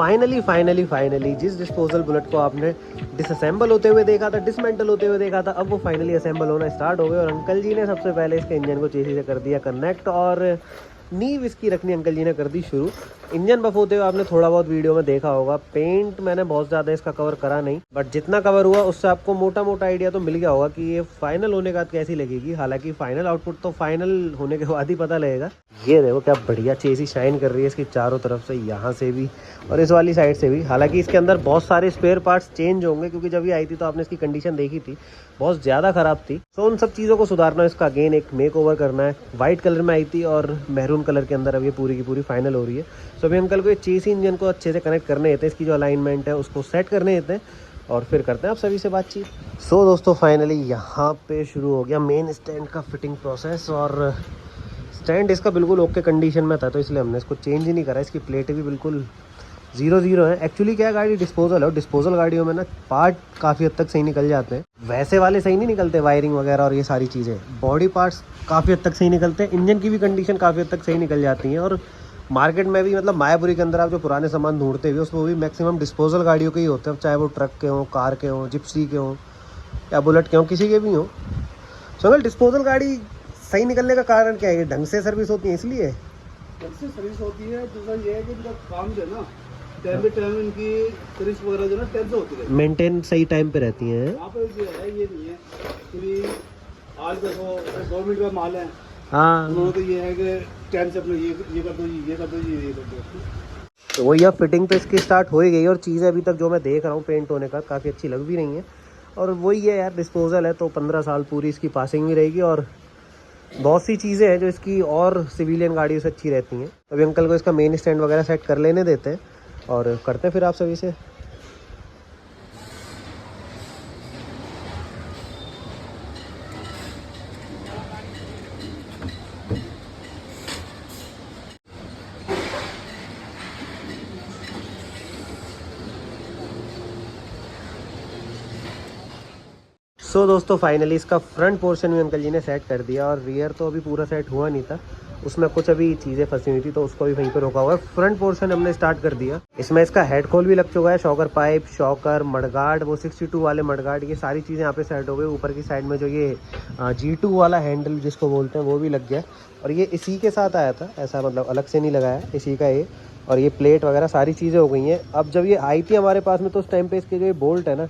Finally जिस disposal bullet को आपने डिसअसेंबल होते हुए देखा था, डिसमेंटल होते हुए देखा था, अब वो फाइनली असेंबल होना स्टार्ट हो गए। और अंकल जी ने सबसे पहले इसके इंजन को चेसी से कर दिया कनेक्ट और नींव इसकी रखनी अंकल जी ने कर दी शुरू। इंजन बफ होते हुए आपने थोड़ा बहुत वीडियो में देखा होगा। पेंट मैंने बहुत ज़्यादा इसका कवर करा नहीं, बट जितना कवर हुआ उससे आपको मोटा मोटा आइडिया तो मिल गया होगा कि ये फाइनल होने के बाद कैसी लगेगी। हालांकि फाइनल आउटपुट तो फाइनल होने के बाद ही पता लगेगा। ये देखो क्या बढ़िया चेसी शाइन कर रही है इसकी चारों तरफ से, यहाँ से भी और इस वाली साइड से भी। हालांकि इसके अंदर बहुत सारे स्पेयर पार्ट्स चेंज होंगे, क्योंकि जब ये आई थी तो आपने इसकी कंडीशन देखी थी, बहुत ज़्यादा ख़राब थी। तो उन सब चीज़ों को सुधारना, इसका अगेन एक मेक ओवर करना है। वाइट कलर में आई थी और मैरून कलर के अंदर अब ये पूरी की पूरी फाइनल हो रही है। सो अभी अंकल को ये चेसी इंजन को अच्छे से कनेक्ट करने देते हैं, इसकी जो अलाइनमेंट है उसको सेट करने देते हैं और फिर करते हैं आप सभी से बातचीत। सो दोस्तों फाइनली यहाँ पे शुरू हो गया मेन स्टैंड का फिटिंग प्रोसेस। और स्टैंड इसका बिल्कुल ओके कंडीशन में था, तो इसलिए हमने इसको चेंज ही नहीं करा। इसकी प्लेटें भी बिल्कुल 0-0 है। एक्चुअली क्या गाड़ी डिस्पोजल है, डिस्पोजल गाड़ियों में ना पार्ट काफ़ी हद तक सही निकल जाते हैं। वैसे वाले सही नहीं निकलते, वायरिंग वगैरह और ये सारी चीज़ें। बॉडी पार्ट्स काफ़ी हद तक सही निकलते हैं, इंजन की भी कंडीशन काफ़ी हद तक सही निकल जाती हैं। और मार्केट में भी मतलब मायापुरी के अंदर आप जो पुराने सामान ढूंढते हुए उसमें भी मैक्सिमम डिस्पोजल गाड़ियों के ही होते हैं, चाहे वो ट्रक के हों, कार के हों, जिप्सी के हों या बुलेट के हों, किसी के भी हों। सो अगर डिस्पोजल गाड़ी सही निकलने का कारण क्या है? ढंग से सर्विस होती है इसलिए ढंग से सर्विस होती है। दूसरा ये है कि इनका काम जो है ना टाइम पे टाइम इनकी सर्विस वगैरह जो है ना टाइम से होती है, मेंटेन सही टाइम पे रहती हैं। यहाँ पर जो है ये नहीं है पूरी। आज देखो गवर्नमेंट का माल है, हाँ, उन्होंने तो ये है कि टाइम से अपने ये कर दो, ये कर दो, ये कर दो। तो वही अब फिटिंग तो इसकी स्टार्ट हो ही गई और चीज़ें अभी तक जो मैं देख रहा हूँ पेंट होने का काफ़ी अच्छी लग भी रही हैं। और वही है यार, डिस्पोजल है तो 15 साल पूरी इसकी पासिंग भी रहेगी और बहुत सी चीज़ें हैं जो इसकी और सिविलियन गाड़ियों से अच्छी रहती हैं। अभी अंकल को इसका मेन स्टैंड वगैरह सेट कर लेने देते हैं और करते हैं फिर आप सभी से। सो दोस्तों फाइनली इसका फ्रंट पोर्शन भी अंकल जी ने सेट कर दिया और रियर तो अभी पूरा सेट हुआ नहीं था, उसमें कुछ अभी चीज़ें फंसी हुई थी तो उसको भी वहीं पे रोका हुआ है। फ्रंट पोर्शन हमने स्टार्ट कर दिया। इसमें इसका हेड खोल भी लग चुका है, शॉकर पाइप, शॉकर, मडगार्ड, वो 62 वाले मडगार्ड, ये सारी चीज़ें यहाँ पे सेट हो गई। ऊपर की साइड में जो ये G2 वाला हैंडल जिसको बोलते हैं वो भी लग गया और ये इसी के साथ आया था, ऐसा मतलब अलग से नहीं लगाया, इसी का ये। और ये प्लेट वगैरह सारी चीज़ें हो गई हैं। अब जब ये आई थी हमारे पास में तो उस टाइम पर इसके जो ये बोल्ट है ना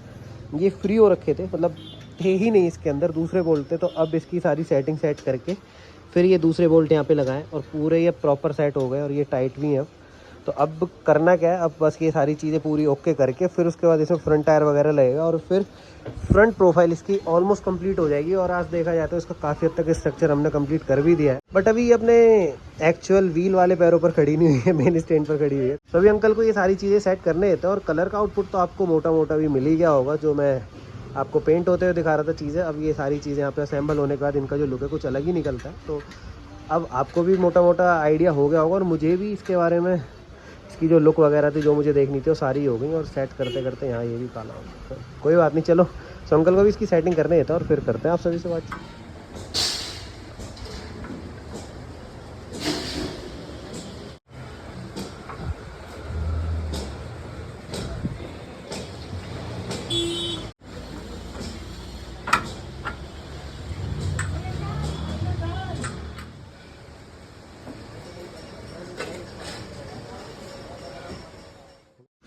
ये फ्री हो रखे थे, मतलब थे ही नहीं इसके अंदर, दूसरे बोल्ट थे। तो अब इसकी सारी सेटिंग सेट करके फिर ये दूसरे बोल्ट यहाँ पे लगाएं और पूरे ये प्रॉपर सेट हो गए और ये टाइट भी हैं। अब तो अब करना क्या है, अब बस ये सारी चीज़ें पूरी ओके करके फिर उसके बाद इसमें फ्रंट टायर वगैरह लगेगा और फिर फ्रंट प्रोफाइल इसकी ऑलमोस्ट कंप्लीट हो जाएगी। और आज देखा जाए तो इसका काफ़ी हद तक स्ट्रक्चर हमने कंप्लीट कर भी दिया है, बट अभी अपने एक्चुअल व्हील वाले पैरों पर खड़ी नहीं हुई है, मेन स्टैंड पर खड़ी हुई है। तो अभी अंकल को ये सारी चीज़ें सेट करने देते हैं और कलर का आउटपुट तो आपको मोटा मोटा भी मिल ही गया होगा, जो मैं आपको पेंट होते हुए दिखा रहा था चीज़ें। अब ये सारी चीज़ें यहाँ पे असेंबल होने के बाद इनका जो लुक है कुछ अलग ही निकलता है। तो अब आपको भी मोटा मोटा आइडिया हो गया होगा और मुझे भी इसके बारे में, इसकी जो लुक वगैरह थी जो मुझे देखनी थी वो सारी हो गई। और सेट करते करते यहाँ ये भी काला हो गया, तो कोई बात नहीं। चलो सो अंकल को भी इसकी सेटिंग करने देता है और फिर करते हैं आप सभी से बात।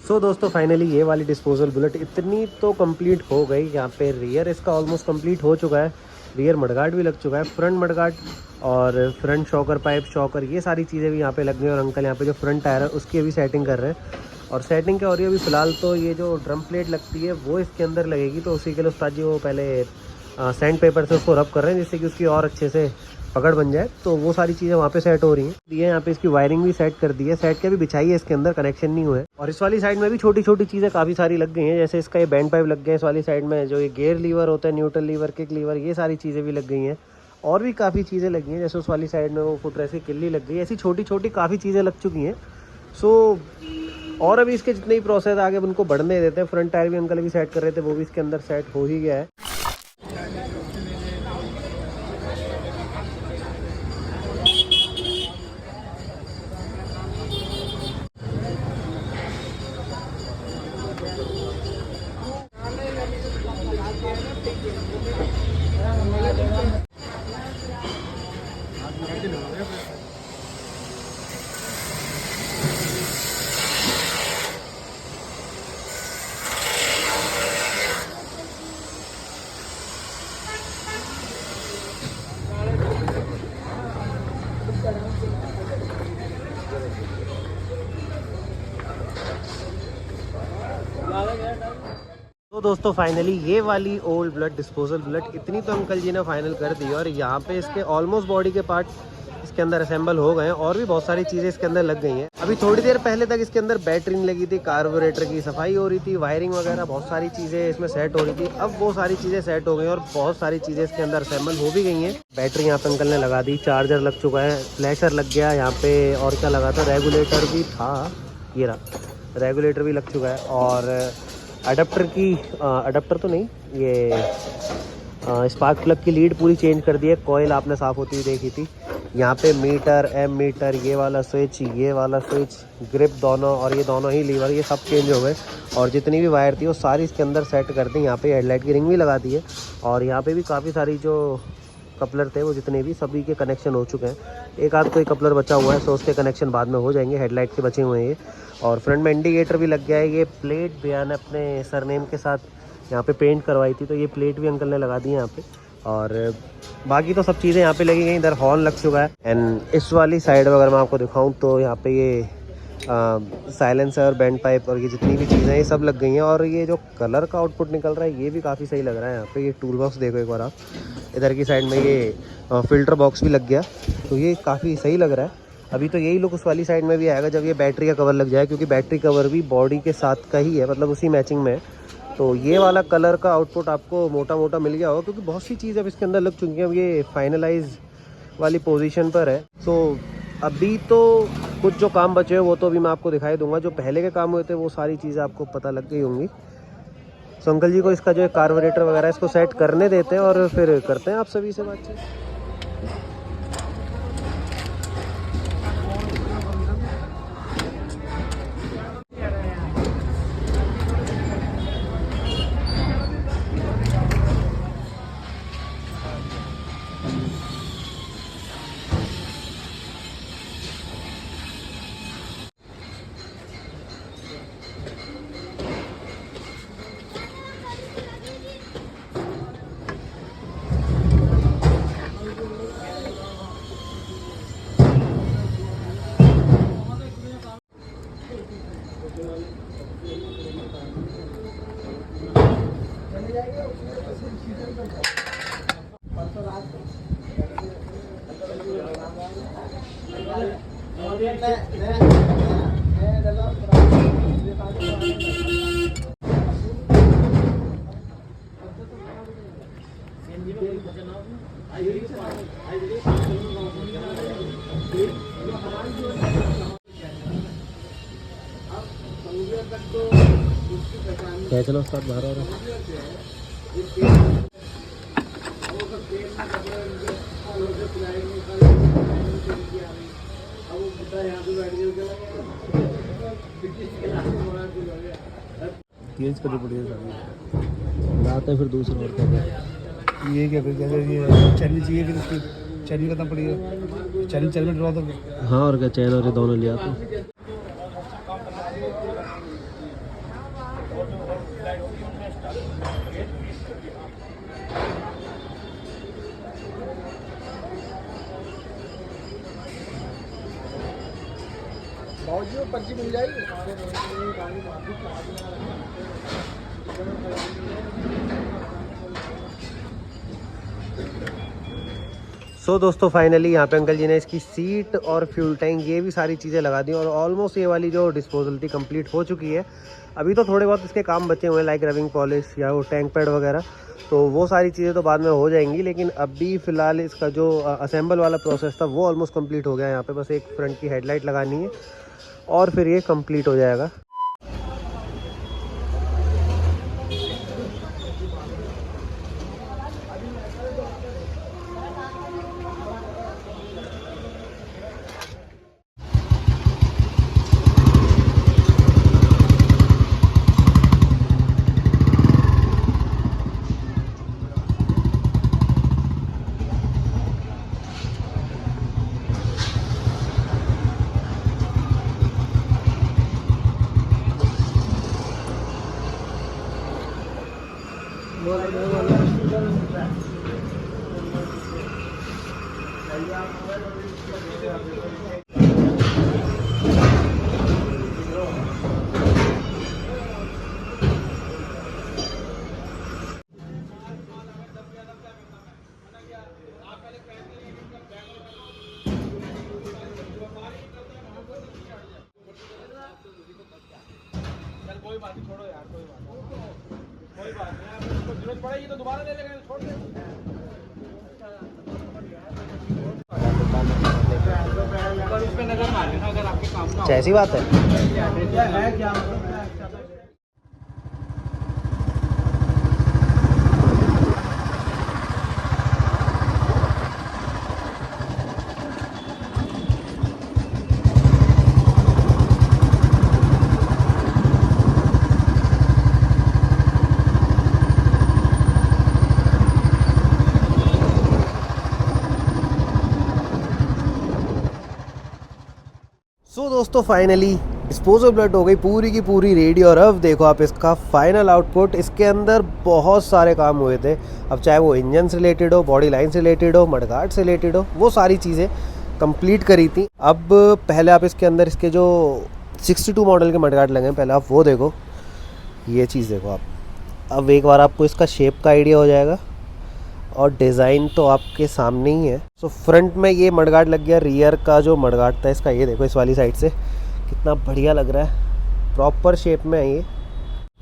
सो दोस्तों फाइनली ये वाली डिस्पोजल बुलेट इतनी तो कंप्लीट हो गई। यहाँ पे रियर इसका ऑलमोस्ट कंप्लीट हो चुका है, रियर मडगार्ड भी लग चुका है, फ्रंट मडगार्ड और फ्रंट शॉकर पाइप, शॉकर, ये सारी चीज़ें भी यहाँ पे लग गई। और अंकल यहाँ पे जो फ्रंट टायर है उसकी अभी सेटिंग कर रहे हैं और सेटिंग क्या हो रही है अभी फ़िलहाल तो ये जो ड्रम प्लेट लगती है वो इसके अंदर लगेगी। तो उसी के लिए उस्ताद जी वो पहले सैंड पेपर से उसको रब कर रहे हैं जिससे कि उसकी और अच्छे से पकड़ बन जाए। तो वो सारी चीज़ें वहाँ पे सेट हो रही हैं। ये यहाँ पे इसकी वायरिंग भी सेट कर दी है, सेट के भी बिछाई है, इसके अंदर कनेक्शन नहीं हुए हैं। और इस वाली साइड में भी छोटी छोटी चीज़ें काफ़ी सारी लग गई हैं, जैसे इसका ये बैंड पाइप लग गए हैं इस वाली साइड में, जो ये गेयर लीवर होता है, न्यूट्रल लीवर, किक लीवर, ये सारी चीज़ें भी लग गई हैं। और भी काफ़ी चीज़ें लगी हैं, जैसे उस वाली साइड में वो फुटरेस्ट की किल्ली लग गई है, ऐसी छोटी छोटी काफ़ी चीज़ें लग चुकी हैं। सो और अभी इसके जितने ही प्रोसेस आगे उनको बढ़ने देते हैं। फ्रंट टायर भी अंकल अभी सेट कर रहे थे, वो भी इसके अंदर सेट हो ही गया है। तो दोस्तों फाइनली ये वाली ओल्ड ब्लड डिस्पोजल ब्लड इतनी तो अंकल जी ने फाइनल कर दी और यहाँ पे इसके ऑलमोस्ट बॉडी के पार्ट इसके अंदर असेंबल हो गए हैं और भी बहुत सारी चीज़ें इसके अंदर लग गई हैं। अभी थोड़ी देर पहले तक इसके अंदर बैटरी लगी थी, कार्बोरेटर की सफाई हो रही थी, वायरिंग वगैरह बहुत सारी चीज़ें इसमें सेट हो रही थी। अब वो सारी चीज़ें सेट हो गई और बहुत सारी चीज़ें इसके अंदर असेंबल हो भी गई हैं। बैटरी यहाँ पे अंकल ने लगा दी, चार्जर लग चुका है, फ्लैशर लग गया यहाँ पे, और क्या लगा था, रेगुलेटर भी था, ये रहा रेगुलेटर भी लग चुका है। और अडेप्टर की अडेप्टर तो नहीं, ये स्पार्क प्लग की लीड पूरी चेंज कर दी है। कॉइल आपने साफ़ होती हुई देखी थी। यहाँ पे मीटर, एम मीटर, ये वाला स्विच, ये वाला स्विच, ग्रिप दोनों और ये दोनों ही लीवर, ये सब चेंज हो गए। और जितनी भी वायर थी वो सारी इसके अंदर सेट कर दी। यहाँ पे हेडलाइट की रिंग भी लगा दी है और यहाँ पे भी काफ़ी सारी जो कपलर थे वो जितने भी सभी के कनेक्शन हो चुके हैं। एक आध कोई कपलर बचा हुआ है तो उसके कनेक्शन बाद में हो जाएंगे, हेडलाइट के बचे हुए हैं ये। और फ्रंट में इंडिकेटर भी लग गया है। ये प्लेट भैया ने अपने सरनेम के साथ यहाँ पे पेंट करवाई थी तो ये प्लेट भी अंकल ने लगा दी है यहाँ पे। और बाकी तो सब चीज़ें यहाँ पे लगी गई। इधर हॉर्न लग चुका है। एंड इस वाली साइड में अगर मैं आपको दिखाऊँ तो यहाँ पे ये साइलेंसर, बैंड पाइप और ये जितनी भी चीज़ें ये सब लग गई हैं। और ये जो कलर का आउटपुट निकल रहा है ये भी काफ़ी सही लग रहा है। यहाँ पे ये टूल बॉक्स देखो एक बार आप, इधर की साइड में ये फ़िल्टर बॉक्स भी लग गया तो ये काफ़ी सही लग रहा है। अभी तो यही लुक उस वाली साइड में भी आएगा जब ये बैटरी का कवर लग जाए, क्योंकि बैटरी कवर भी बॉडी के साथ का ही है, मतलब उसी मैचिंग में है। तो ये वाला कलर का आउटपुट आपको मोटा मोटा मिल गया होगा, क्योंकि बहुत सी चीज़ अब इसके अंदर लग चुकी हैं। अब ये फाइनलाइज वाली पोजीशन पर है। तो अभी तो कुछ जो काम बचे हैं वो तो अभी मैं आपको दिखाई दूंगा। जो पहले के काम हुए थे वो सारी चीज़ें आपको पता लग गई होंगी। तो अंकल जी को इसका जो कार्बोरेटर वगैरह इसको सेट करने देते हैं और फिर करते हैं आप सभी से बातचीत। क्या चलो साथ बाहर आ रहा तेज कर बढ़िया लाते हैं फिर दूसरा और क्या ये क्या फिर कहते ये चैनल चाहिए, फिर उसकी चैनल करना पड़ेगा। चैनल में डलवा दो। हाँ और क्या, चैन और ये दोनों लिया तो पर्ची मिल जाएगी। सो दोस्तों फाइनली यहाँ पे अंकल जी ने इसकी सीट और फ्यूल टैंक ये भी सारी चीज़ें लगा दी और ऑलमोस्ट ये वाली जो डिस्पोजल थी कंप्लीट हो चुकी है। अभी तो थोड़े बहुत इसके काम बचे हुए हैं, लाइक रबिंग पॉलिश या वो टैंक पैड वगैरह, तो वो सारी चीज़ें तो बाद में हो जाएंगी। लेकिन अभी फ़िलहाल इसका जो असेंबल वाला प्रोसेस था वो ऑलमोस्ट कंप्लीट हो गया है। यहाँ पे बस एक फ्रंट की हेडलाइट लगानी है और फिर ये कंप्लीट हो जाएगा। छोड़ो यार, कोई बात नहीं, आप इसको जरूरत पड़ेगी तो दोबारा ले लेंगे, छोड़ दें। पर उस पे नजर मारे ना, अगर आपके काम का ऐसी बात है। है क्या मतलब। सो दोस्तों फाइनली डिस्पोजल ब्लड हो गई पूरी की पूरी रेडी। और अब देखो आप इसका फाइनल आउटपुट। इसके अंदर बहुत सारे काम हुए थे, अब चाहे वो इंजन से रिलेटेड हो, बॉडी लाइन से रिलेटेड हो, मडगार्ड से रिलेटेड हो, वो सारी चीज़ें कंप्लीट करी थी। अब पहले आप इसके अंदर इसके जो 62 मॉडल के मडगार्ड लगे हैं, पहले आप वो देखो, ये चीज़ देखो आप। अब एक बार आपको इसका शेप का आइडिया हो जाएगा और डिज़ाइन तो आपके सामने ही है। सो फ्रंट में ये मडगार्ड लग गया, रियर का जो मडगार्ड था इसका ये देखो, इस वाली साइड से कितना बढ़िया लग रहा है, प्रॉपर शेप में है ये।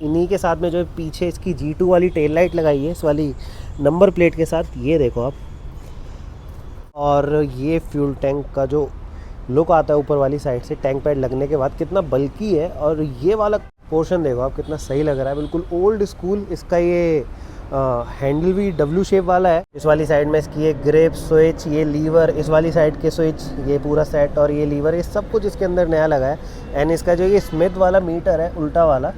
इन्हीं के साथ में जो पीछे इसकी G2 वाली टेल लाइट लगाई है इस वाली नंबर प्लेट के साथ, ये देखो आप। और ये फ्यूल टैंक का जो लुक आता है ऊपर वाली साइड से टैंक पैड लगने के बाद, कितना बल्की है। और ये वाला पोर्शन देखो आप, कितना सही लग रहा है, बिल्कुल ओल्ड स्कूल। इसका ये हैंडल भी W शेप वाला है। इस वाली साइड में इसकी ये ग्रिप स्विच, ये लीवर, इस वाली साइड के स्विच, ये पूरा सेट और ये लीवर, ये सब कुछ इसके अंदर नया लगा है। एंड इसका जो ये स्मिथ वाला मीटर है उल्टा वाला,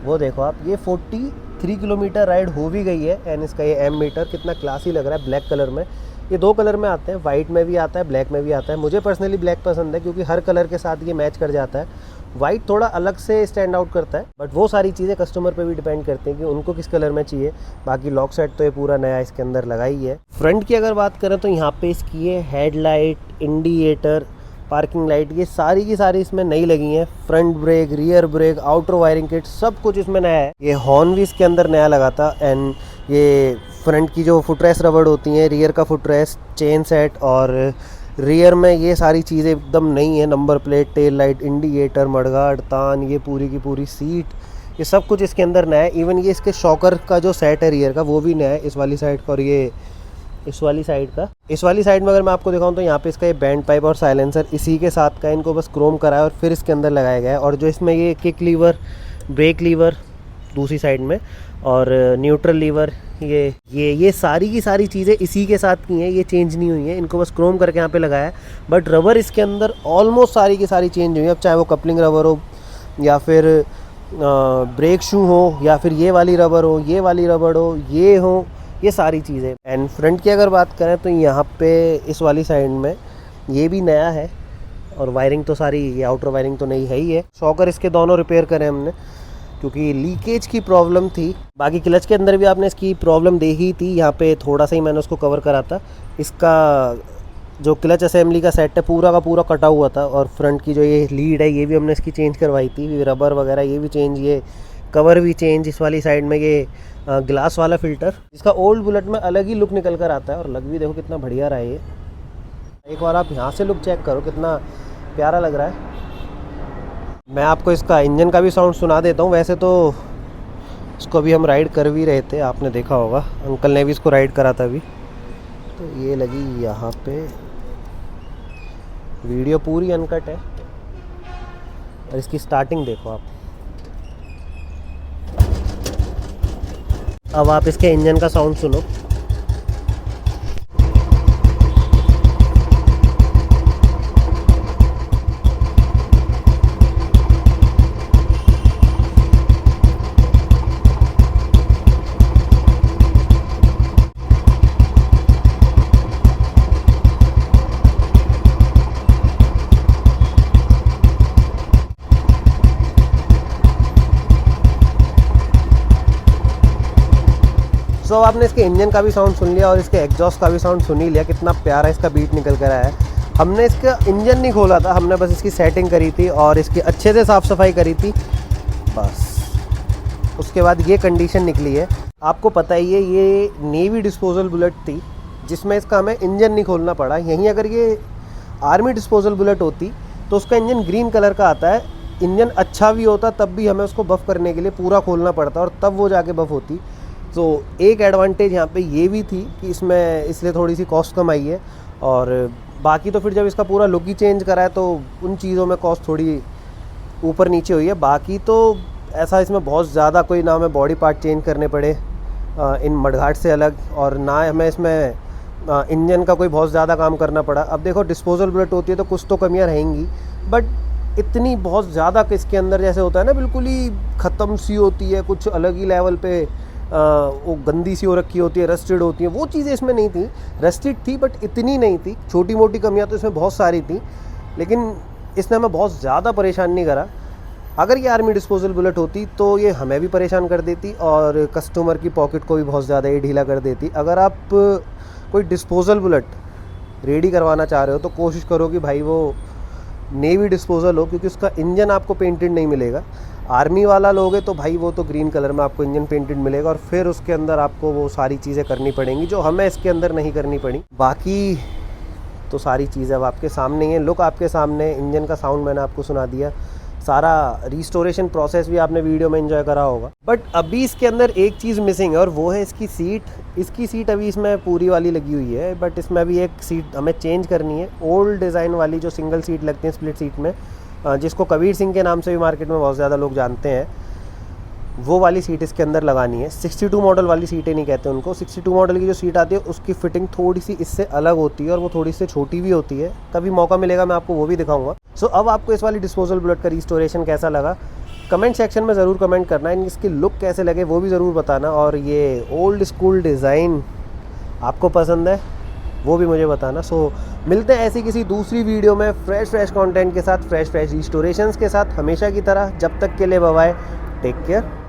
वो देखो आप, ये 43 किलोमीटर राइड हो भी गई है। एंड इसका ये एम मीटर कितना क्लासी लग रहा है ब्लैक कलर में। ये दो कलर में आते हैं, वाइट में भी आता है, ब्लैक में भी आता है। मुझे पर्सनली ब्लैक पसंद है क्योंकि हर कलर के साथ ये मैच कर जाता है। वाइट थोड़ा अलग से स्टैंड आउट करता है, बट वो सारी चीज़ें कस्टमर पे भी डिपेंड करती हैं कि उनको किस कलर में चाहिए। बाकी लॉक सेट तो ये पूरा नया इसके अंदर लगा ही है। फ्रंट की अगर बात करें तो यहाँ पे इसकी ये हेडलाइट, इंडिकेटर, पार्किंग लाइट, ये सारी की सारी इसमें नई लगी हैं। Front brake, rear brake, outer wiring kit, सब कुछ इसमें नया है। ये हॉर्न भी इसके अंदर नया लगा था। एंड ये फ्रंट की जो फुटरेस्ट रबड़ होती हैं, रियर का फुटरेस्ट, चेन सेट और रियर में ये सारी चीज़ें एकदम नई है। Number plate, tail light, indicator, mudguard, तान, ये पूरी की पूरी सीट, ये सब कुछ इसके अंदर नया है। इवन ये इसके शॉकर का जो सेट है रियर का, वो भी नया है इस वाली साइड का और ये इस वाली साइड का। इस वाली साइड में अगर मैं आपको दिखाऊं तो यहाँ पे इसका ये बैंड पाइप और साइलेंसर इसी के साथ का, इनको बस क्रोम करा है और फिर इसके अंदर लगाया गया है। और जो इसमें ये किक लीवर, ब्रेक लीवर दूसरी साइड में और न्यूट्रल लीवर, ये सारी की सारी चीज़ें इसी के साथ की हैं, ये चेंज नहीं हुई हैं। इनको बस क्रोम करके यहाँ पे लगाया है, बट रबर इसके अंदर ऑलमोस्ट सारी की सारी चेंज हुई है। अब चाहे वो कपलिंग रबर हो या फिर ब्रेक शू हो या फिर ये वाली रबर हो, ये वाली रबर हो, ये हो, ये सारी चीज़ें। एंड फ्रंट की अगर बात करें तो यहाँ पे इस वाली साइड में ये भी नया है और वायरिंग तो सारी, ये आउटर वायरिंग तो नई है ही है। शॉकर इसके दोनों रिपेयर करे हमने क्योंकि लीकेज की प्रॉब्लम थी। बाकी क्लच के अंदर भी आपने इसकी प्रॉब्लम देखी थी, यहाँ पे थोड़ा सा ही मैंने उसको कवर करा था। इसका जो क्लच असेंबली का सेट है पूरा का पूरा कटा हुआ था और फ्रंट की जो ये लीड है ये भी हमने इसकी चेंज करवाई थी, रबर वगैरह ये भी चेंज, ये कवर भी चेंज। इस वाली साइड में ये ग्लास वाला फ़िल्टर, इसका ओल्ड बुलेट में अलग ही लुक निकल कर आता है और लग भी देखो कितना बढ़िया रहा है ये। एक बार आप यहाँ से लुक चेक करो, कितना प्यारा लग रहा है। मैं आपको इसका इंजन का भी साउंड सुना देता हूँ। वैसे तो इसको अभी हम राइड कर भी रहे थे, आपने देखा होगा, अंकल ने भी इसको राइड करा था अभी। तो ये लगी यहाँ पे, वीडियो पूरी अनकट है और इसकी स्टार्टिंग देखो आप। अब आप इसके इंजन का साउंड सुनो। सो आपने इसके इंजन का भी साउंड सुन लिया और इसके एग्जॉस्ट का भी साउंड सुन ही लिया, कितना प्यारा इसका बीट निकल कर आया है। हमने इसका इंजन नहीं खोला था, हमने बस इसकी सेटिंग करी थी और इसकी अच्छे से साफ़ सफाई करी थी बस। उसके बाद ये कंडीशन निकली है। आपको पता ही है ये नेवी डिस्पोजल बुलेट थी जिसमें इसका हमें इंजन नहीं खोलना पड़ा। यहीं अगर ये आर्मी डिस्पोजल बुलेट होती तो उसका इंजन ग्रीन कलर का आता है इंजन अच्छा भी होता तब भी हमें उसको बफ़ करने के लिए पूरा खोलना पड़ता और तब वो जाके बफ़ होती। तो एक एडवांटेज यहाँ पे ये भी थी कि इसमें इसलिए थोड़ी सी कॉस्ट कम आई है, और बाकी तो फिर जब इसका पूरा लुक ही चेंज करा है तो उन चीज़ों में कॉस्ट थोड़ी ऊपर नीचे हुई है। बाकी तो ऐसा इसमें बहुत ज़्यादा कोई ना हमें बॉडी पार्ट चेंज करने पड़े इन मडगार्ड से अलग, और ना हमें इसमें इंजन का कोई बहुत ज़्यादा काम करना पड़ा। अब देखो डिस्पोजल बुलेट होती है तो कुछ तो कमियाँ रहेंगी, बट इतनी बहुत ज़्यादा कि इसके अंदर जैसे होता है ना बिल्कुल ही ख़त्म सी होती है, कुछ अलग ही लेवल पे वो गंदी सी हो रखी होती है, रस्टेड होती है, वो चीज़ें इसमें नहीं थी। रस्टेड थी बट इतनी नहीं थी। छोटी मोटी कमियां तो इसमें बहुत सारी थी, लेकिन इसने हमें बहुत ज़्यादा परेशान नहीं करा। अगर ये आर्मी डिस्पोजल बुलेट होती तो ये हमें भी परेशान कर देती और कस्टमर की पॉकेट को भी बहुत ज़्यादा ही ढीला कर देती। अगर आप कोई डिस्पोजल बुलेट रेडी करवाना चाह रहे हो तो कोशिश करो कि भाई वो नेवी डिस्पोजल हो, क्योंकि उसका इंजन आपको पेंटेड नहीं मिलेगा। आर्मी वाला लोगे तो भाई वो तो ग्रीन कलर में आपको इंजन पेंटेड मिलेगा, और फिर उसके अंदर आपको वो सारी चीज़ें करनी पड़ेंगी जो हमें इसके अंदर नहीं करनी पड़ी। बाकी तो सारी चीज़ें अब आपके सामने ही हैं, लुक आपके सामने, इंजन का साउंड मैंने आपको सुना दिया, सारा रिस्टोरेशन प्रोसेस भी आपने वीडियो में एंजॉय करा होगा। बट अभी इसके अंदर एक चीज़ मिसिंग है और वो है इसकी सीट। इसकी सीट अभी इसमें पूरी वाली लगी हुई है, बट इसमें अभी एक सीट हमें चेंज करनी है। ओल्ड डिज़ाइन वाली जो सिंगल सीट लगती है स्प्लिट सीट में, जिसको कबीर सिंह के नाम से भी मार्केट में बहुत ज़्यादा लोग जानते हैं, वो वाली सीट इसके अंदर लगानी है। 62 मॉडल वाली सीटें नहीं कहते उनको। 62 मॉडल की जो सीट आती है उसकी फ़िटिंग थोड़ी सी इससे अलग होती है और वो थोड़ी सी छोटी भी होती है। कभी मौका मिलेगा मैं आपको वो भी दिखाऊंगा। सो अब आपको इस वाली डिस्पोजल बुलेट का रिस्टोरेशन कैसा लगा कमेंट सेक्शन में ज़रूर कमेंट करना। इसकी लुक कैसे लगे वो भी ज़रूर बताना, और ये ओल्ड स्कूल डिज़ाइन आपको पसंद है वो भी मुझे बताना। सो मिलते हैं ऐसी किसी दूसरी वीडियो में फ्रेश कंटेंट के साथ, फ्रेश रिस्टोरेशंस के साथ, हमेशा की तरह। जब तक के लिए बाय बाय, टेक केयर।